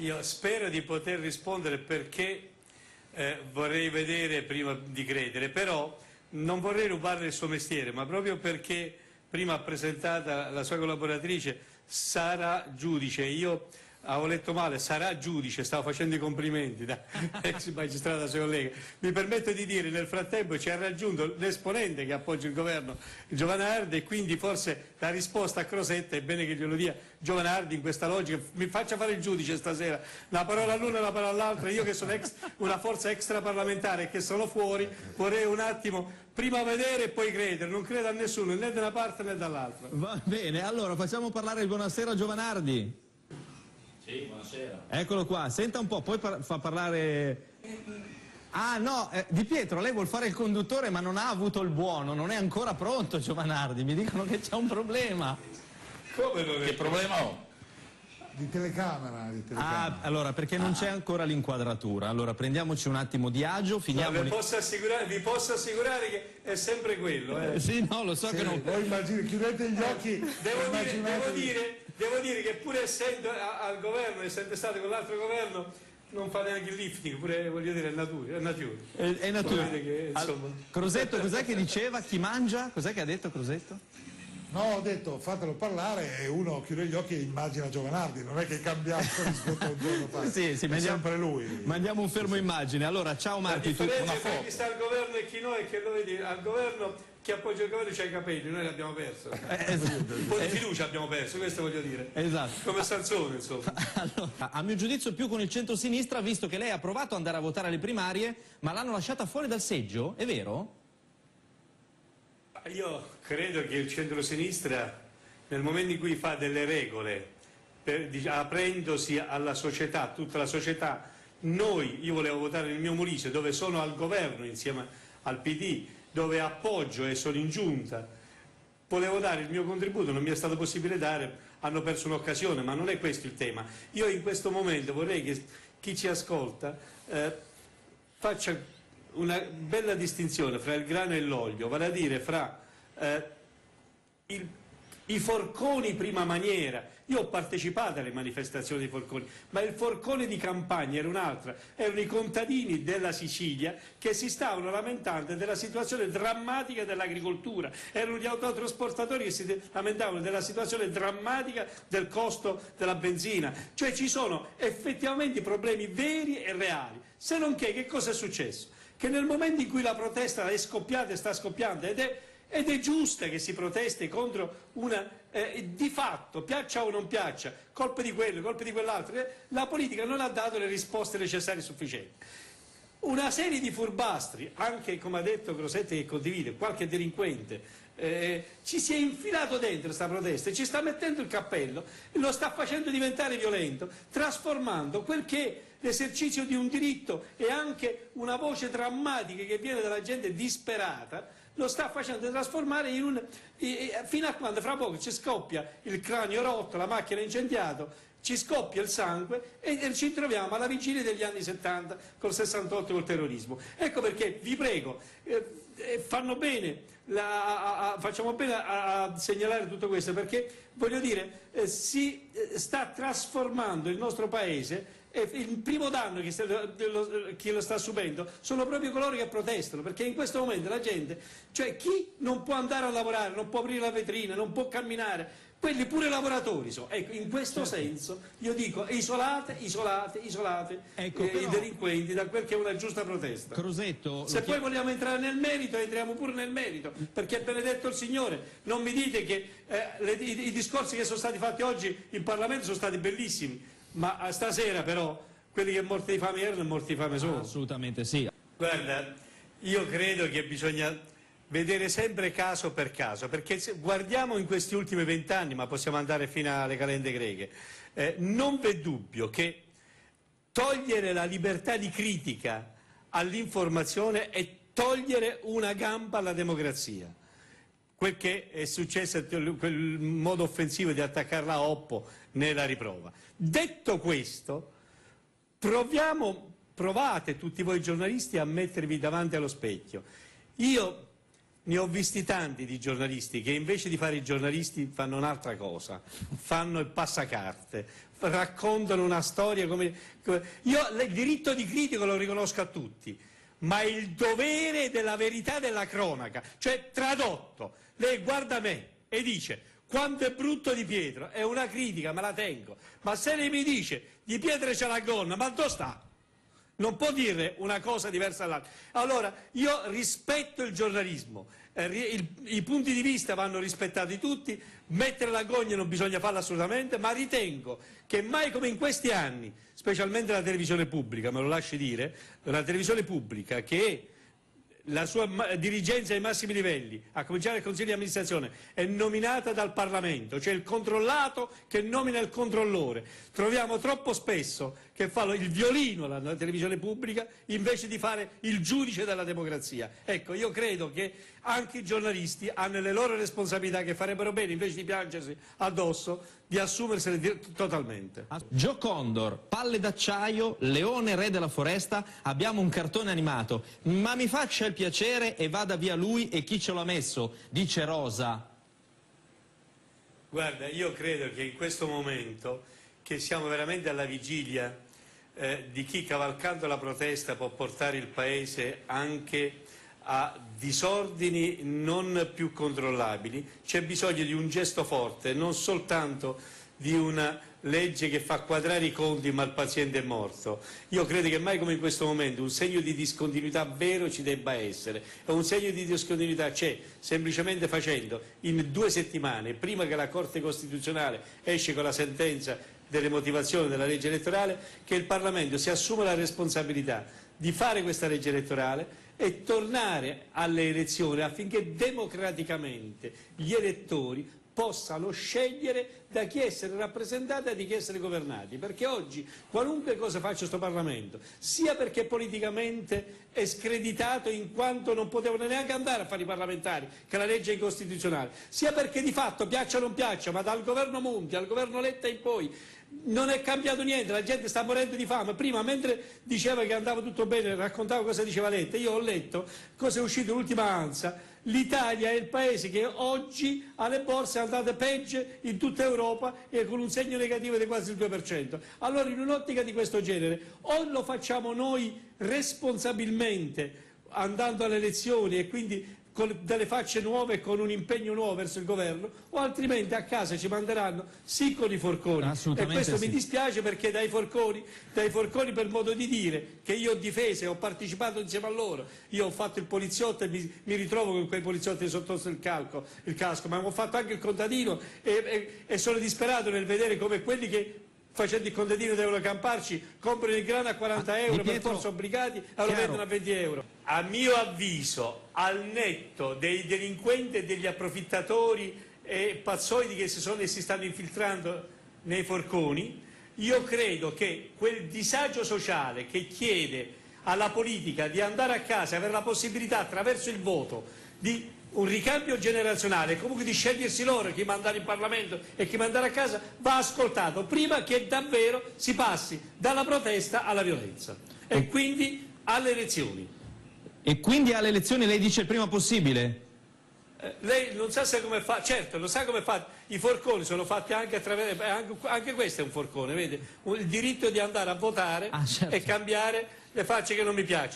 io spero di poter rispondere perché vorrei vedere prima di credere, però non vorrei rubarle il suo mestiere, ma proprio perché prima ha presentata la sua collaboratrice Sara Giudice, io avevo letto male, sarà giudice, stavo facendo i complimenti da ex magistrato alla sua collega. Mi permetto di dire, nel frattempo ci ha raggiunto l'esponente che appoggia il governo, Giovanardi, e quindi forse la risposta a Crosetta è bene che glielo dia Giovanardi in questa logica. Mi faccia fare il giudice stasera, una parola all'una e una parola all'altra. Io che sono una forza extraparlamentare e che sono fuori, vorrei un attimo prima vedere e poi credere, non credo a nessuno, né da una parte né dall'altra. Va bene, allora facciamo parlare il buonasera a Giovanardi. Sì, buonasera. Eccolo qua, senta un po', poi fa parlare... Ah no, Di Pietro, lei vuol fare il conduttore ma non ha avuto il buono, non è ancora pronto Giovanardi, mi dicono che c'è un problema. Come non è? Che problema ho? Di telecamera. Ah, allora, perché non c'è ancora l'inquadratura, allora prendiamoci un attimo di agio, finiamo... No, vi posso assicurare che è sempre quello. Sì, no, lo so Sì, che non... voi chiudete gli occhi. Devo dire che pur essendo al governo, essendo stato con l'altro governo, non fa neanche il lifting, pure voglio dire è natura. È natura. Che, insomma... Crosetto, cos'è che diceva? Chi mangia? Cos'è che ha detto Crosetto? No, ho detto fatelo parlare e uno chiude gli occhi e immagina Giovanardi, non è che è cambiato rispetto a un giorno fa. Sì, è mandiamo, sempre lui. Mandiamo un fermo immagine. Allora, ciao Marti. La differenza tra chi sta al governo e chi no è che lo vedi, al governo chi appoggia il governo c'ha i capelli, noi li abbiamo perso. Un po' di fiducia abbiamo perso, questo voglio dire. Esatto. Come Sansone, insomma. Allora, a mio giudizio più con il centro-sinistra, visto che lei ha provato ad andare a votare alle primarie, ma l'hanno lasciata fuori dal seggio, è vero? Io credo che il centro-sinistra, nel momento in cui fa delle regole, aprendosi alla società, tutta la società, io volevo votare nel mio Molise, dove sono al governo insieme al PD, dove appoggio e sono in giunta, volevo dare il mio contributo, non mi è stato possibile dare, hanno perso un'occasione, ma non è questo il tema. Io in questo momento vorrei che chi ci ascolta faccia una bella distinzione fra il grano e l'olio, vale a dire fra i forconi prima maniera. Io ho partecipato alle manifestazioni dei forconi, ma il forcone di campagna era un'altra, erano i contadini della Sicilia che si stavano lamentando della situazione drammatica dell'agricoltura, erano gli autotrasportatori che si lamentavano della situazione drammatica del costo della benzina, cioè ci sono effettivamente problemi veri e reali, se non che cosa è successo? Che nel momento in cui la protesta è scoppiata e sta scoppiando ed è giusta che si protesti contro una, di fatto, piaccia o non piaccia, colpe di quello, colpe di quell'altro, la politica non ha dato le risposte necessarie e sufficienti. Una serie di furbastri, anche come ha detto Crosetti che condivide, qualche delinquente, ci si è infilato dentro questa protesta e ci sta mettendo il cappello, lo sta facendo diventare violento, trasformando quel che è l'esercizio di un diritto e anche una voce drammatica che viene dalla gente disperata, lo sta facendo trasformare in un... fino a quando fra poco ci scoppia il cranio rotto, la macchina incendiata, ci scoppia il sangue e ci troviamo alla vigilia degli anni 70 col 68 col terrorismo. Ecco perché vi prego, facciamo bene a segnalare tutto questo, perché voglio dire si sta trasformando il nostro paese e il primo danno che chi lo sta subendo sono proprio coloro che protestano, perché in questo momento la gente, cioè chi non può andare a lavorare, non può aprire la vetrina, non può camminare, quelli pure lavoratori sono. Ecco, in questo senso io dico isolate ecco, i delinquenti da quel che è una giusta protesta. Crosetto, se poi vogliamo entrare nel merito, entriamo pure nel merito, perché benedetto il Signore, non mi dite che i discorsi che sono stati fatti oggi in Parlamento sono stati bellissimi, ma stasera però quelli che morti di fame erano morti di fame sono. assolutamente sì. Guarda, io credo che bisogna vedere sempre caso per caso, perché se guardiamo in questi ultimi 20 anni, ma possiamo andare fino alle calende greche, non v'è dubbio che togliere la libertà di critica all'informazione è togliere una gamba alla democrazia. Quel che è successo, quel modo offensivo di attaccare la Oppo ne la riprova. Detto questo, provate tutti voi giornalisti a mettervi davanti allo specchio. Io Ne ho visti tanti di giornalisti che invece di fare i giornalisti fanno un'altra cosa, fanno il passacarte, raccontano una storia Io il diritto di critico lo riconosco a tutti, ma il dovere della verità della cronaca, cioè tradotto, lei guarda me e dice quanto è brutto Di Pietro, è una critica, me la tengo, ma se lei mi dice Di Pietro c'è la gonna, ma dove sta? Non può dire una cosa diversa dall'altra. Allora, io rispetto il giornalismo, i punti di vista vanno rispettati tutti, mettere la gogna non bisogna farla assolutamente, ma ritengo che mai come in questi anni, specialmente la televisione pubblica, me lo lasci dire, la televisione pubblica che è la sua dirigenza ai massimi livelli, a cominciare dal Consiglio di amministrazione, è nominata dal Parlamento, cioè il controllato che nomina il controllore. Troviamo troppo spesso che fa il violino la televisione pubblica invece di fare il giudice della democrazia. Ecco, io credo che anche i giornalisti hanno le loro responsabilità che farebbero bene, invece di piangersi addosso, di assumersele totalmente. Joe Condor, palle d'acciaio, leone re della foresta, abbiamo un cartone animato, ma mi faccia il piacere e vada via lui e chi ce l'ha messo, dice Rosa. Guarda, io credo che in questo momento, che siamo veramente alla vigilia di chi cavalcando la protesta può portare il Paese anche a disordini non più controllabili, c'è bisogno di un gesto forte, non soltanto di una legge che fa quadrare i conti ma il paziente è morto. Io credo che mai come in questo momento un segno di discontinuità vero ci debba essere, e un segno di discontinuità c'è semplicemente facendo in 2 settimane, prima che la Corte Costituzionale esce con la sentenza delle motivazioni della legge elettorale, che il Parlamento si assuma la responsabilità di fare questa legge elettorale e tornare alle elezioni affinché democraticamente gli elettori possano scegliere da chi essere rappresentati e di chi essere governati, perché oggi qualunque cosa faccia questo Parlamento, sia perché politicamente è screditato in quanto non potevano neanche andare a fare i parlamentari, che la legge è incostituzionale, sia perché di fatto, piaccia o non piaccia, ma dal governo Monti al governo Letta in poi non è cambiato niente, la gente sta morendo di fame. Prima, mentre diceva che andava tutto bene, raccontava cosa diceva Letta, io ho letto cosa è uscito l'ultima ANSA. L'Italia è il paese che oggi alle borse è andata peggio in tutta Europa e con un segno negativo di quasi il 2%. Allora in un'ottica di questo genere o lo facciamo noi responsabilmente andando alle elezioni e quindi con delle facce nuove e con un impegno nuovo verso il governo, o altrimenti a casa ci manderanno sì con i forconi. E questo sì. mi dispiace perché dai forconi per modo di dire, che io ho difeso e ho partecipato insieme a loro, io ho fatto il poliziotto e mi ritrovo con quei poliziotti sotto il casco, ma ho fatto anche il contadino e sono disperato nel vedere come quelli che facendo il contadino devono camparci, comprano il grano a 40 euro per forza obbligati e lo vendono a 20 euro. A mio avviso, al netto dei delinquenti e degli approfittatori e pazzoidi che si stanno infiltrando nei forconi, io credo che quel disagio sociale che chiede alla politica di andare a casa e avere la possibilità attraverso il voto di un ricambio generazionale e comunque di scegliersi loro chi mandare in Parlamento e chi mandare a casa, va ascoltato prima che davvero si passi dalla protesta alla violenza e quindi alle elezioni. E quindi alle elezioni lei dice il prima possibile? Lei non sa se come fa, certo lo sa come fa, i forconi sono fatti anche attraverso, anche questo è un forcone, vede? Il diritto di andare a votare certo. e cambiare le facce che non mi piacciono.